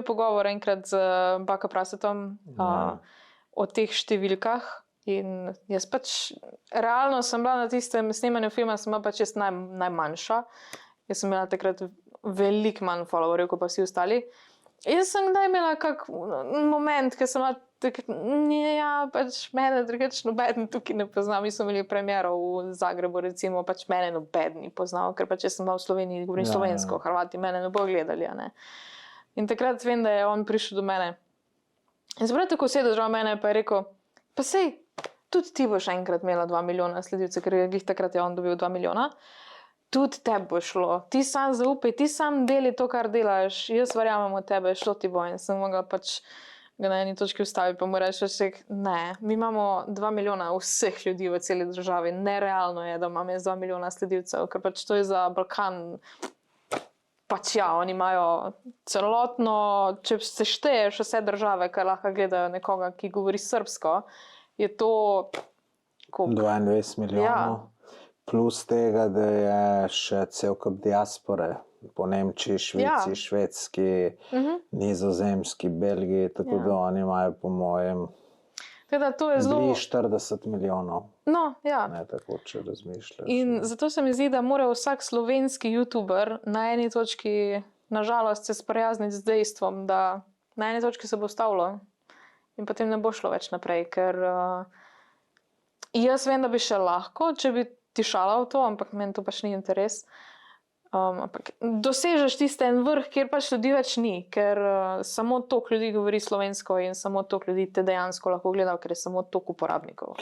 pogovor enkrat z Baka Prasetom o teh številkah in jaz pač realno sem bila na tistem snemanju filma, sem bila pač jaz najmanjša. Jaz sem imela takrat veliko manj followerjev, kot pa vsi ostali. Jaz sem kdaj imela kak moment, ker sem bila pač mene drugače nobeden tukaj ne pozna. Mi smo imeli premiero v Zagrebu, recimo, pač mene nobeden ni poznal, ker pač jaz sem bila v Sloveniji, govorim slovensko, Hrvati mene ne bo gledali, a ne. In takrat vem, da je on prišel do mene. In se prav tako sedel zraven mene pa je rekel, pa sej, tudi ti boš enkrat imela 2 milijona sledilcev, ker je takrat je on dobil 2 milijona. Tudi tebi bo šlo, ti sam zaupaj, ti sam deli to, kar delaš, jaz verjamem v tebe, šlo ti bo. In sem mogla pač ga na eni točki ustaviti, pa mu reči, ne, mi imamo 2 milijona vseh ljudi v celi državi, nerealno je, da imam jaz 2 milijona sledilcev, ker pač to je za Balkan, pač ja, oni imajo celotno, če se šteješ vse države, kar lahko gledajo nekoga, ki govori srbsko, je to... 22 milijonov. Ja. Plus tega, da je še cel kup diaspore po Nemčiji, Švici, Švedski, Nizozemski, Belgiji, tako da oni imajo po mojem bili 40 milijonov. No, ja. Ne tako, če razmišljaš. In zato se mi zdi, da mora vsak slovenski youtuber na eni točki, nažalost, se sprijazniti z dejstvom, da na eni točki se bo ustavilo in potem ne bo šlo več naprej, ker jaz vem, da bi še lahko, če bi tišala v to, ampak meni to pač ni interes. Ampak dosežeš tiste en vrh, kjer pač ljudi več ni, ker samo toliko ljudi govori slovensko in samo toliko ljudi te dejansko lahko gleda, ker je samo toliko uporabnikov.